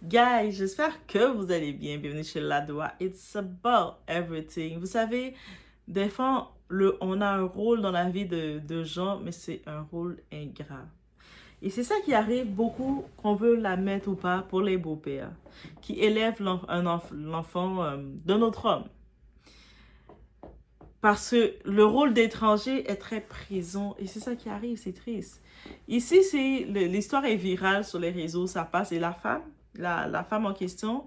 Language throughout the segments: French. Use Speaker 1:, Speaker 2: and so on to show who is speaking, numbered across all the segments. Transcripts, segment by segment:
Speaker 1: Guys, j'espère que vous allez bien. Bienvenue chez Ladoa. It's about everything. Vous savez, des fois, on a un rôle dans la vie de gens, mais c'est un rôle ingrat. Et c'est ça qui arrive beaucoup, qu'on veut la mettre ou pas, pour les beaux-pères, qui élèvent l'enfant d'un autre homme. Parce que le rôle d'étranger est très présent et c'est ça qui arrive, c'est triste. Ici, l'histoire est virale sur les réseaux, ça passe. Et la femme, la femme en question,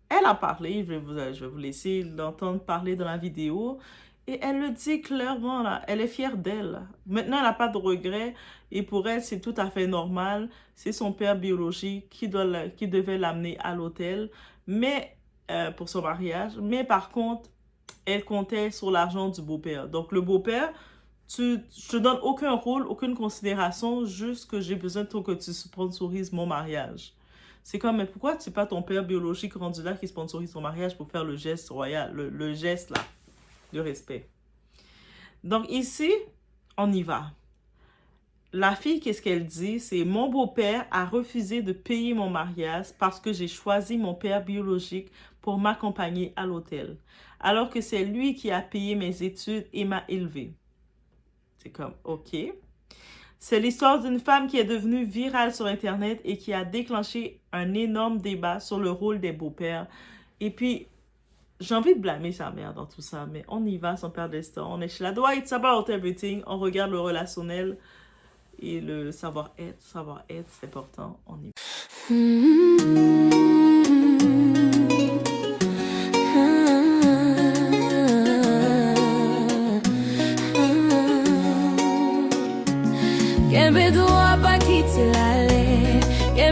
Speaker 1: elle a parlé, je vais vous laisser l'entendre parler dans la vidéo. Et elle le dit clairement, là, elle est fière d'elle. Maintenant, elle n'a pas de regrets et pour elle, c'est tout à fait normal. C'est son père biologique qui devait l'amener à l'hôtel pour son mariage. Mais par contre, elle comptait sur l'argent du beau-père. Donc, le beau-père, je te donne aucun rôle, aucune considération, juste que j'ai besoin de toi que tu sponsorises mon mariage. C'est comme, mais pourquoi c'est pas ton père biologique rendu là qui sponsorise ton mariage pour faire le geste royal, le geste là, de respect. Donc ici, on y va. La fille, qu'est-ce qu'elle dit? C'est mon beau-père a refusé de payer mon mariage parce que j'ai choisi mon père biologique pour m'accompagner à l'hôtel, alors que c'est lui qui a payé mes études et m'a élevée. C'est comme, ok. C'est l'histoire d'une femme qui est devenue virale sur Internet et qui a déclenché un énorme débat sur le rôle des beaux-pères. Et puis, j'ai envie de blâmer sa mère dans tout ça, mais on y va sans perdre de temps. On est chez Ladoa, it's about everything. On regarde le relationnel et le savoir-être. Savoir-être, c'est important. On y va.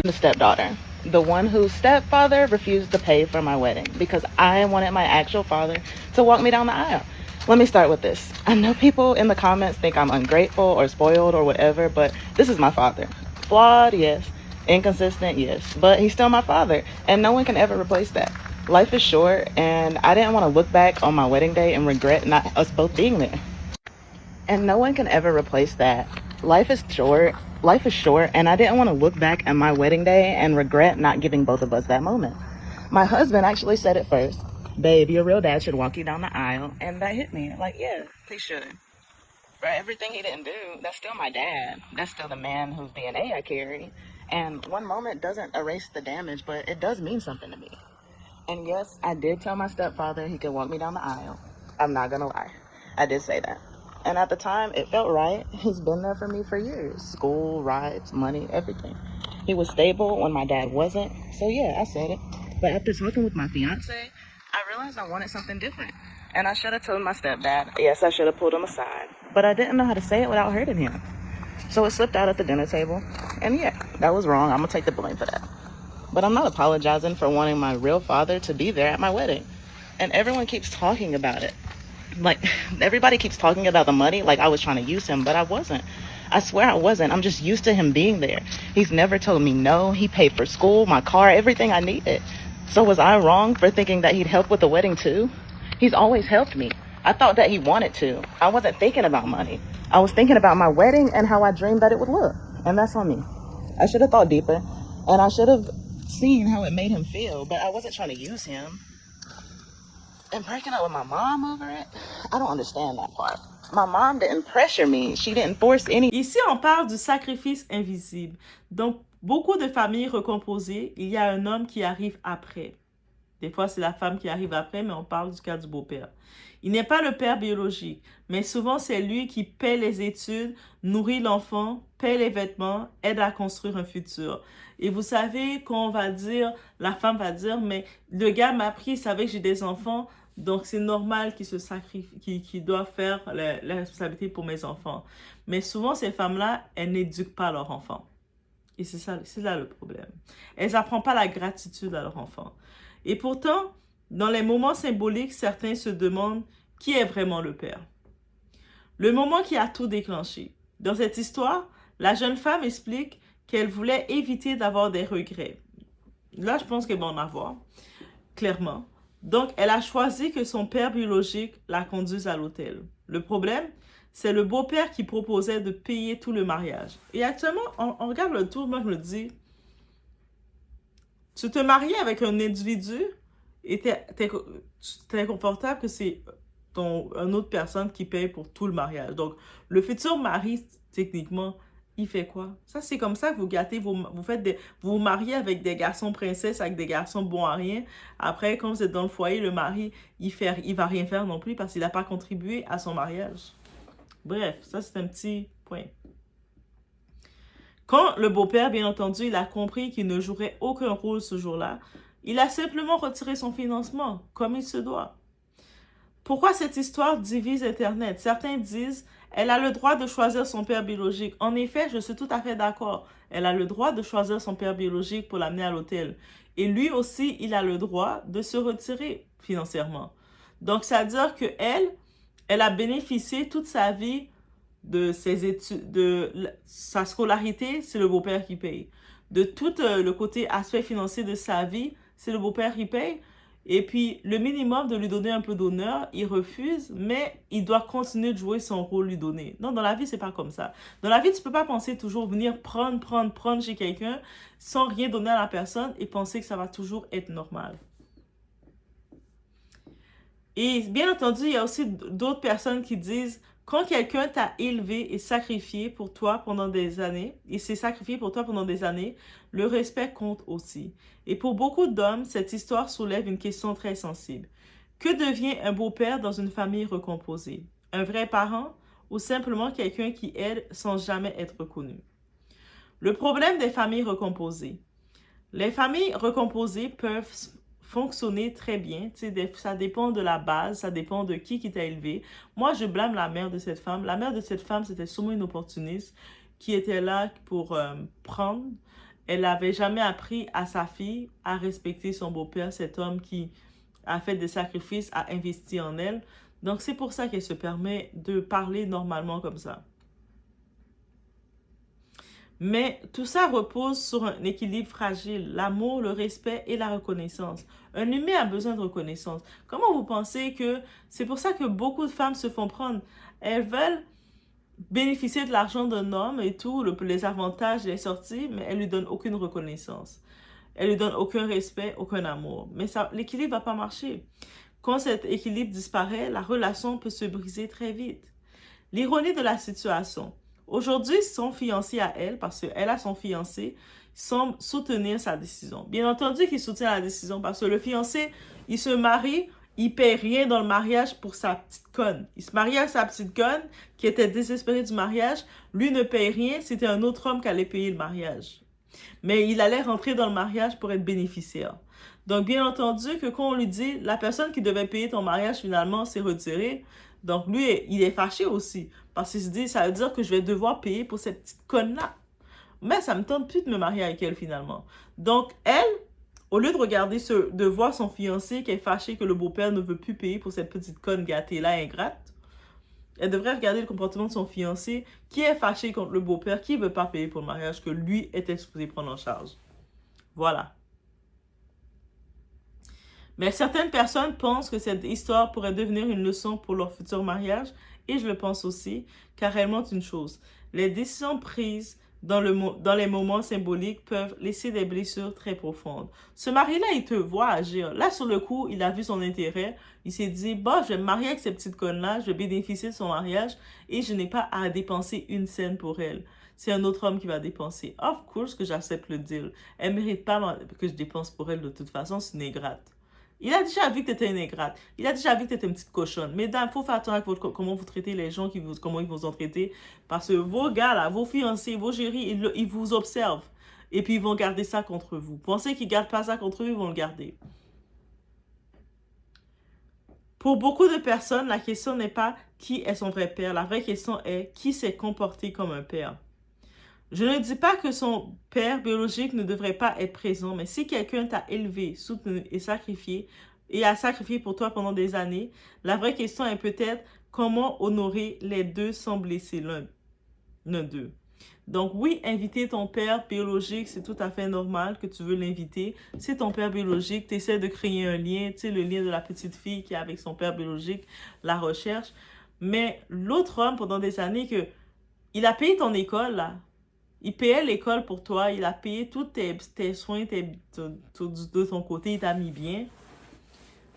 Speaker 2: The stepdaughter, the one whose stepfather refused to pay for my wedding because I wanted my actual father to walk me down the aisle. Let me start with this. I know people in the comments think I'm ungrateful or spoiled or whatever, but this is my father. Flawed, yes. Inconsistent, yes. But he's still my father, and no one can ever replace that. Life is short, and I didn't want to look back on my wedding day and regret not us both being there. And no one can ever replace that. Life is short, and I didn't want to look back at my wedding day and regret not giving both of us that moment. My husband actually said it first. Babe, your real dad should walk you down the aisle. And that hit me. Like, yeah, he should. For everything he didn't do, that's still my dad. That's still the man whose DNA I carry. And one moment doesn't erase the damage, but it does mean something to me. And yes, I did tell my stepfather he could walk me down the aisle. I'm not gonna lie. I did say that. And at the time, it felt right. He's been there for me for years. School, rides, money, everything. He was stable when my dad wasn't. So yeah, I said it. But after talking with my fiance, I realized I wanted something different. And I should have told my stepdad. Yes, I should have pulled him aside. But I didn't know how to say it without hurting him. So it slipped out at the dinner table. And yeah, that was wrong. I'm going to take the blame for that. But I'm not apologizing for wanting my real father to be there at my wedding. And everyone keeps talking about it. Like, everybody keeps talking about the money like I was trying to use him, but I wasn't. I swear I wasn't. I'm just used to him being there. He's never told me no. He paid for school, my car, everything I needed. So was I wrong for thinking that he'd help with the wedding too? He's always helped me. I thought that he wanted to. I wasn't thinking about money. I was thinking about my wedding and how I dreamed that it would look. And that's on me. I should have thought deeper, and I should have seen how it made him feel, but I wasn't trying to use him. And breaking up with my mom over it, I don't understand that part. My mom didn't pressure me. She didn't force any.
Speaker 1: Ici, on parle du sacrifice invisible. Donc, beaucoup de familles recomposées, il y a un homme qui arrive après. Des fois, c'est la femme qui arrive après, mais on parle du cas du beau-père. Il n'est pas le père biologique, mais souvent, c'est lui qui paie les études, nourrit l'enfant, paie les vêtements, aide à construire un futur. Et vous savez, quand on va dire, la femme va dire, mais le gars m'a pris, il savait que j'ai des enfants, donc c'est normal qu'il se sacrifie, qu'il doit faire la responsabilité pour mes enfants. Mais souvent, ces femmes-là, elles n'éduquent pas leurs enfants. Et c'est là le problème. Elles n'apprennent pas la gratitude à leurs enfants. Et pourtant, dans les moments symboliques, certains se demandent qui est vraiment le père. Le moment qui a tout déclenché. Dans cette histoire, la jeune femme explique qu'elle voulait éviter d'avoir des regrets. Là, je pense qu'elle va en avoir, clairement. Donc, elle a choisi que son père biologique la conduise à l'hôtel. Le problème, c'est le beau-père qui proposait de payer tout le mariage. Et actuellement, on regarde le tour, moi je me dis, Tu te maries avec un individu et t'es confortable que c'est une autre personne qui paye pour tout le mariage. Donc, le futur mari, techniquement, il fait quoi? Ça, c'est comme ça que vous gâtez, vous vous mariez avec des garçons princesses, avec des garçons bons à rien. Après, quand vous êtes dans le foyer, le mari, il va rien faire non plus parce qu'il n'a pas contribué à son mariage. Bref, ça, c'est un petit point. Quand le beau-père, bien entendu, il a compris qu'il ne jouerait aucun rôle ce jour-là, il a simplement retiré son financement, comme il se doit. Pourquoi cette histoire divise Internet? Certains disent, elle a le droit de choisir son père biologique. En effet, je suis tout à fait d'accord. Elle a le droit de choisir son père biologique pour l'amener à l'hôtel. Et lui aussi, il a le droit de se retirer financièrement. Donc, ça veut dire elle a bénéficié toute sa vie de ses études, sa scolarité, c'est le beau-père qui paye. De tout le côté aspect financier de sa vie, c'est le beau-père qui paye. Et puis, le minimum de lui donner un peu d'honneur, il refuse, mais il doit continuer de jouer son rôle lui donner. Non, dans la vie, c'est pas comme ça. Dans la vie, tu peux pas penser toujours venir prendre chez quelqu'un sans rien donner à la personne et penser que ça va toujours être normal. Et bien entendu, il y a aussi d'autres personnes qui disent, quand quelqu'un t'a élevé et sacrifié pour toi pendant des années, et s'est sacrifié pour toi pendant des années, le respect compte aussi. Et pour beaucoup d'hommes, cette histoire soulève une question très sensible. Que devient un beau-père dans une famille recomposée? Un vrai parent ou simplement quelqu'un qui aide sans jamais être reconnu? Le problème des familles recomposées. Les familles recomposées peuvent fonctionner très bien. Ça dépend de la base, ça dépend de qui t'a élevé. Moi, je blâme la mère de cette femme. La mère de cette femme, c'était sûrement une opportuniste qui était là pour prendre. Elle n'avait jamais appris à sa fille à respecter son beau-père, cet homme qui a fait des sacrifices, a investi en elle. Donc, c'est pour ça qu'elle se permet de parler normalement comme ça. Mais tout ça repose sur un équilibre fragile, l'amour, le respect et la reconnaissance. Un humain a besoin de reconnaissance. Comment vous pensez que c'est pour ça que beaucoup de femmes se font prendre? Elles veulent bénéficier de l'argent d'un homme et tout, les avantages, les sorties, mais elles lui donnent aucune reconnaissance. Elles lui donnent aucun respect, aucun amour. Mais l'équilibre va pas marcher. Quand cet équilibre disparaît, la relation peut se briser très vite. L'ironie de la situation. Aujourd'hui, son fiancé à elle, parce qu'elle a son fiancé, semble soutenir sa décision. Bien entendu qu'il soutient la décision parce que le fiancé, il se marie, il paie rien dans le mariage pour sa petite conne. Il se marie avec sa petite conne qui était désespérée du mariage. Lui ne paye rien, c'était un autre homme qui allait payer le mariage. Mais il allait rentrer dans le mariage pour être bénéficiaire. Donc, bien entendu que quand on lui dit, la personne qui devait payer ton mariage finalement s'est retirée, donc lui, il est fâché aussi. Parce qu'il se dit, ça veut dire que je vais devoir payer pour cette petite conne-là. Mais ça me tente plus de me marier avec elle finalement. Donc, elle, au lieu de regarder de voir son fiancé qui est fâché que le beau-père ne veut plus payer pour cette petite conne gâtée-là, ingrate, elle devrait regarder le comportement de son fiancé qui est fâché contre le beau-père qui ne veut pas payer pour le mariage que lui était supposé prendre en charge. Voilà. Mais certaines personnes pensent que cette histoire pourrait devenir une leçon pour leur futur mariage, et je le pense aussi, car elle montre une chose. Les décisions prises dans les moments symboliques peuvent laisser des blessures très profondes. Ce mari-là, il te voit agir. Là, sur le coup, il a vu son intérêt. Il s'est dit, bah, je vais me marier avec cette petite conne-là, je vais bénéficier de son mariage, et je n'ai pas à dépenser une scène pour elle. C'est un autre homme qui va dépenser. Of course que j'accepte le deal. Elle ne mérite pas que je dépense pour elle de toute façon, c'est une ingrate. Il a déjà vu que tu étais une ingrate. Il a déjà vu que tu étais une petite cochonne. Mesdames, il faut faire attention à comment vous traitez les gens, comment ils vous ont traité. Parce que vos gars, là, vos fiancés, vos chéris, ils vous observent. Et puis, ils vont garder ça contre vous. Pensez qu'ils ne gardent pas ça contre eux, ils vont le garder. Pour beaucoup de personnes, la question n'est pas qui est son vrai père. La vraie question est qui s'est comporté comme un père. Je ne dis pas que son père biologique ne devrait pas être présent, mais si quelqu'un t'a élevé, soutenu et a sacrifié pour toi pendant des années, la vraie question est peut-être comment honorer les deux sans blesser l'un d'eux. Donc oui, inviter ton père biologique, c'est tout à fait normal que tu veux l'inviter. C'est ton père biologique, tu essaies de créer un lien, tu sais, le lien de la petite fille qui est avec son père biologique, la recherche. Mais l'autre homme, pendant des années, il a payé ton école, là. Il payait l'école pour toi, il a payé tous tes soins de ton côté, il t'a mis bien.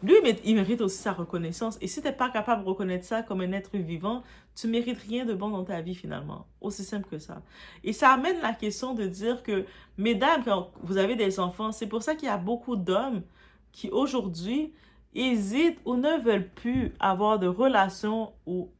Speaker 1: Lui, il mérite aussi sa reconnaissance. Et si tu n'es pas capable de reconnaître ça comme un être vivant, tu mérites rien de bon dans ta vie finalement. Aussi simple que ça. Et ça amène la question de dire que, mesdames, quand vous avez des enfants, c'est pour ça qu'il y a beaucoup d'hommes qui aujourd'hui hésitent ou ne veulent plus avoir de relation ou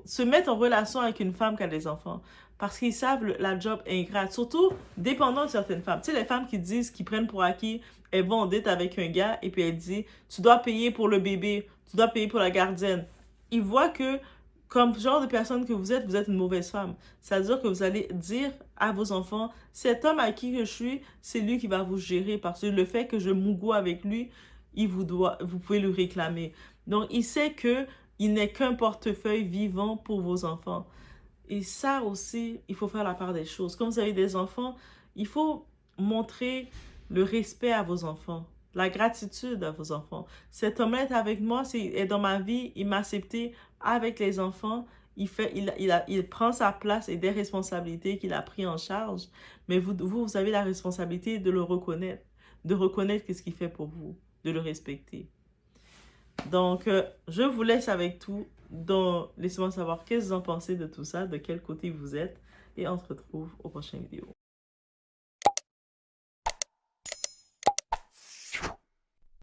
Speaker 1: se mettre en relation avec une femme qui a des enfants. Parce qu'ils savent la job ingrate. Surtout, dépendant de certaines femmes. Tu sais, les femmes qui disent, qui prennent pour acquis, elles vont en date avec un gars et puis elle dit, tu dois payer pour le bébé, tu dois payer pour la gardienne. Ils voient que, comme genre de personne que vous êtes une mauvaise femme. C'est-à-dire que vous allez dire à vos enfants, cet homme à qui je suis, c'est lui qui va vous gérer. Parce que le fait que je mougo avec lui, vous pouvez le réclamer. Donc, il sait que il n'est qu'un portefeuille vivant pour vos enfants. Et ça aussi, il faut faire la part des choses. Comme vous avez des enfants, il faut montrer le respect à vos enfants, la gratitude à vos enfants. Cet homme est avec moi, est dans ma vie, il m'a accepté avec les enfants. Il prend sa place et des responsabilités qu'il a pris en charge. Mais vous avez la responsabilité de le reconnaître, de reconnaître ce qu'il fait pour vous, de le respecter. Donc, je vous laisse avec tout. Donc, laissez-moi savoir qu'est-ce que vous en pensez de tout ça, de quel côté vous êtes. Et on se retrouve aux prochaines vidéos.